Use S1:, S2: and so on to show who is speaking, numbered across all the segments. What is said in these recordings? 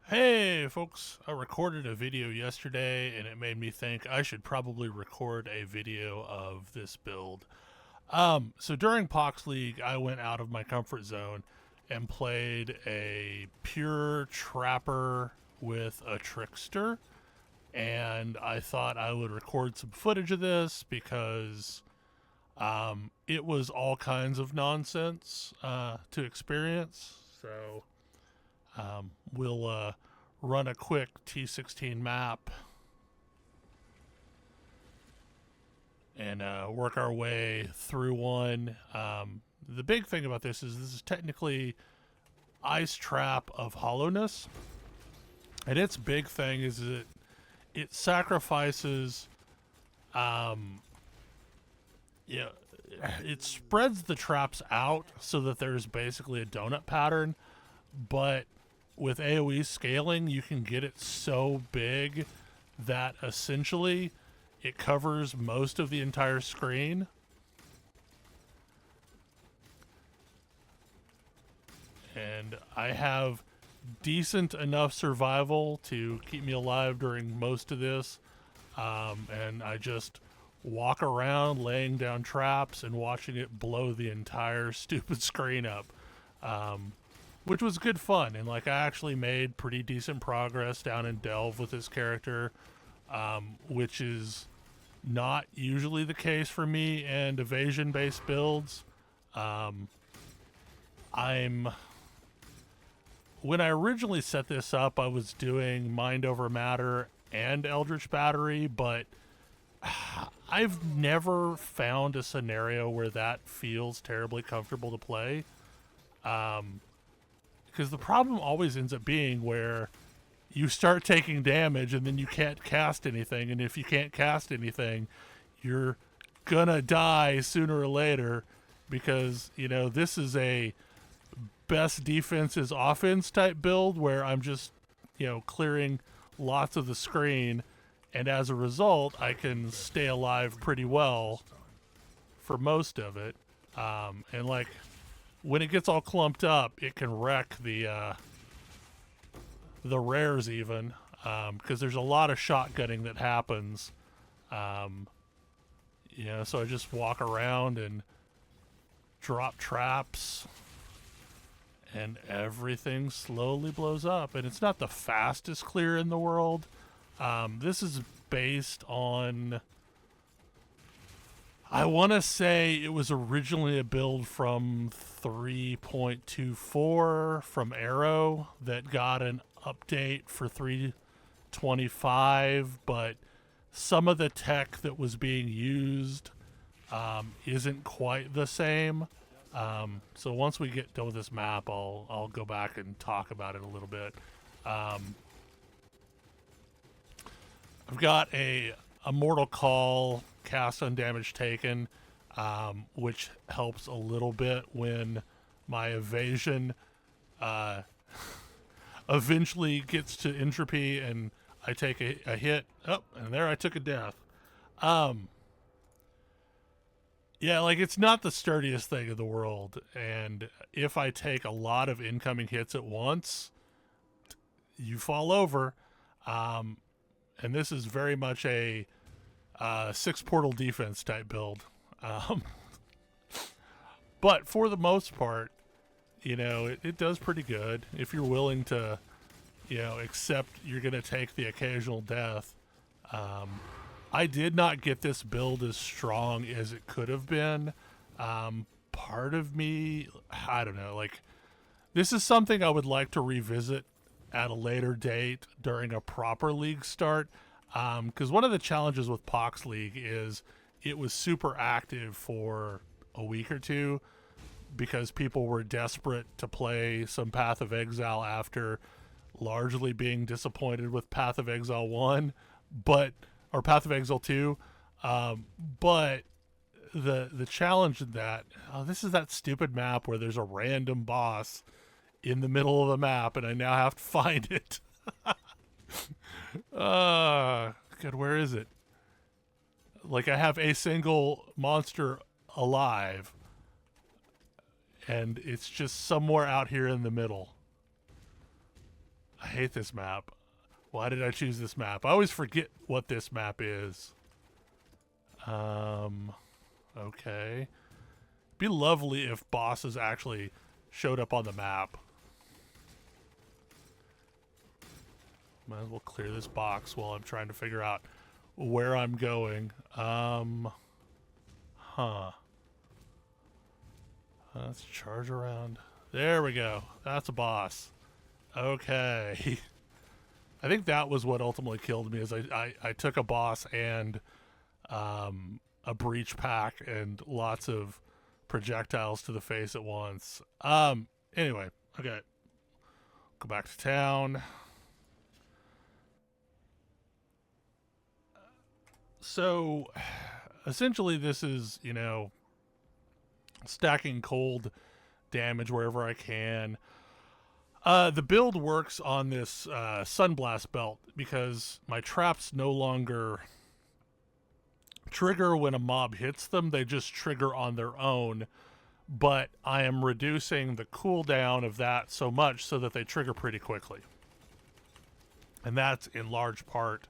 S1: Hey folks, I recorded a video yesterday and it made me think I should probably record a video of this build. So during Pohx League, I went out of my comfort zone and played a pure trapper with a trickster. And I thought I would record some footage of this because it was all kinds of nonsense to experience. So we'll run a quick T16 map and work our way through one. The big thing about this is technically Ice Trap of Hollowness, and its big thing is that it sacrifices, um, yeah, it spreads the traps out so that there's basically a donut pattern, but with AoE scaling, you can get it so big that essentially it covers most of the entire screen. And I have decent enough survival to keep me alive during most of this. And I just walk around laying down traps and watching it blow the entire stupid screen up. Which was good fun. And like I actually made pretty decent progress down in Delve with this character, which is not usually the case for me and evasion based builds. I'm When I originally set this up, I was doing Mind Over Matter and Eldritch Battery, but I've never found a scenario where that feels terribly comfortable to play. Because the problem always ends up being where you start taking damage and then you can't cast anything, and if you can't cast anything, you're gonna die sooner or later because this is a best defense is offense type build where I'm just clearing lots of the screen, and as a result I can stay alive pretty well for most of it. And like when it gets all clumped up, it can wreck the rares even, because there's a lot of shotgunning that happens. Um, so I just walk around and drop traps, and everything slowly blows up. And it's not the fastest clear in the world. This is based on, I want to say it was originally a build from 3.24 from Aero that got an update for 3.25, but some of the tech that was being used isn't quite the same. So once we get done with this map, I'll go back and talk about it a little bit. I've got a Mortal Call cast on damage taken, which helps a little bit when my evasion eventually gets to entropy and I take a hit. Oh, and there I took a death. Yeah, like it's not the sturdiest thing in the world, and if I take a lot of incoming hits at once, you fall over. Um, and this is very much a six portal defense type build. Um, but for the most part, it does pretty good if you're willing to, accept you're going to take the occasional death. I did not get this build as strong as it could have been. Part of me, I don't know, like, this is something I would like to revisit at a later date during a proper league start. Because one of the challenges with Pohx League is it was super active for a week or two because people were desperate to play some Path of Exile after largely being disappointed with Path of Exile 1, or Path of Exile 2. But the challenge in that, this is that stupid map where there's a random boss in the middle of the map and I now have to find it. God, where is it? Like I have a single monster alive and it's just somewhere out here in the middle. I hate this map. Why did I choose this map? I always forget what this map is. Okay. Be lovely if bosses actually showed up on the map. Might as well clear this box while I'm trying to figure out where I'm going. Let's charge around. There we go. That's a boss. Okay. I think that was what ultimately killed me, is I took a boss and a breach pack and lots of projectiles to the face at once. Anyway, okay. Go back to town. So, essentially this is, you know, stacking cold damage wherever I can. The build works on this Sunblast belt because my traps no longer trigger when a mob hits them. They just trigger on their own, but I am reducing the cooldown of that so much so that they trigger pretty quickly. And that's in large part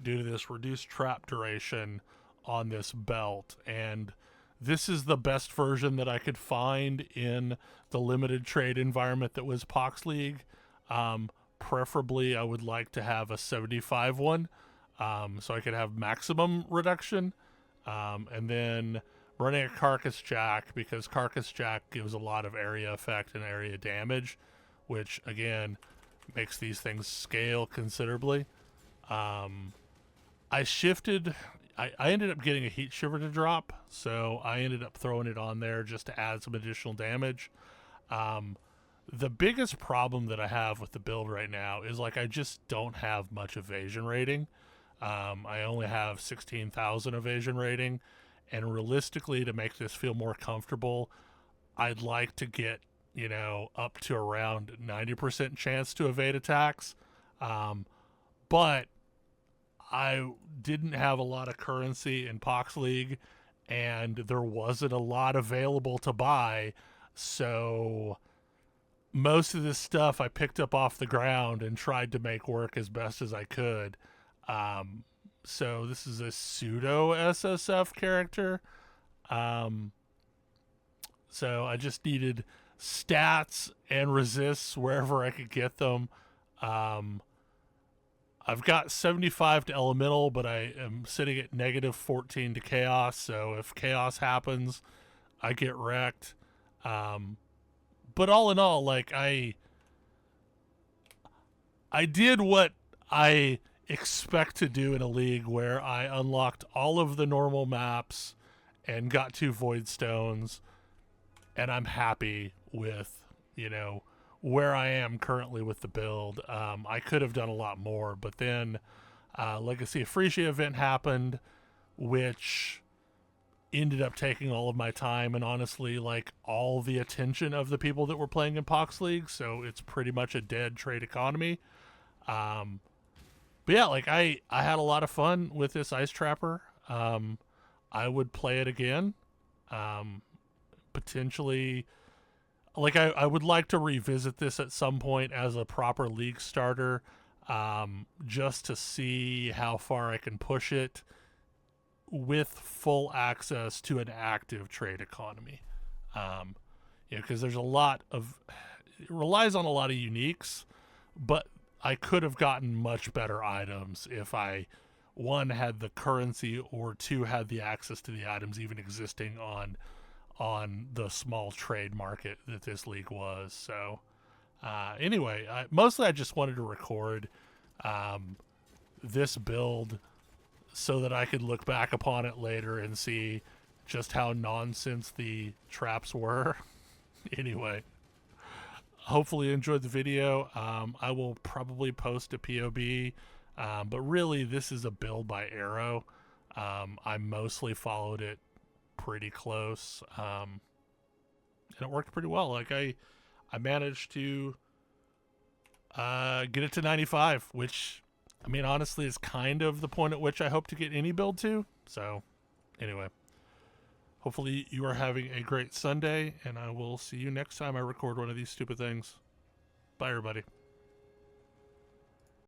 S1: due to this reduced trap duration on this belt. And this is the best version that I could find in the limited trade environment that was Pohx League. Preferably, I would like to have a 75 one, so I could have maximum reduction. And then running a Carcass Jack, because Carcass Jack gives a lot of area effect and area damage, which, again, makes these things scale considerably. I shifted... I ended up getting a heat shiver to drop, so I ended up throwing it on there just to add some additional damage. The biggest problem that I have with the build right now is, like, I just don't have much evasion rating. I only have 16,000 evasion rating, and realistically, to make this feel more comfortable, I'd like to get, you know, up to around 90% chance to evade attacks. But I didn't have a lot of currency in Pohx League, and there wasn't a lot available to buy, so most of this stuff I picked up off the ground and tried to make work as best as I could. So this is a pseudo SSF character. So I just needed stats and resists wherever I could get them. I've got 75 to elemental, but I am sitting at negative 14 to chaos. So if chaos happens, I get wrecked. But all in all, like, I did what I expect to do in a league, where I unlocked all of the normal maps and got 2 void stones, and I'm happy with, you know, where I am currently with the build. I could have done a lot more, but then Legacy of Freezy event happened, which ended up taking all of my time and, honestly, like, all the attention of the people that were playing in Pohx League, so it's pretty much a dead trade economy. But yeah, like, I had a lot of fun with this Ice Trapper. I would play it again. Potentially, like, I would like to revisit this at some point as a proper league starter, just to see how far I can push it with full access to an active trade economy. You know, because there's a lot of... It relies on a lot of uniques, but I could have gotten much better items if I, 1, had the currency, or 2, had the access to the items even existing on the small trade market that this league was. So anyway, mostly I just wanted to record this build so that I could look back upon it later and see just how nonsense the traps were. Anyway, hopefully you enjoyed the video. I will probably post a POB, but really this is a build by Aero. I mostly followed it pretty close, and it worked pretty well. Like, I managed to get it to 95, which, I mean, honestly, is kind of the point at which I hope to get any build to. So anyway, hopefully you are having a great Sunday, and I will see you next time I record one of these stupid things. Bye, everybody.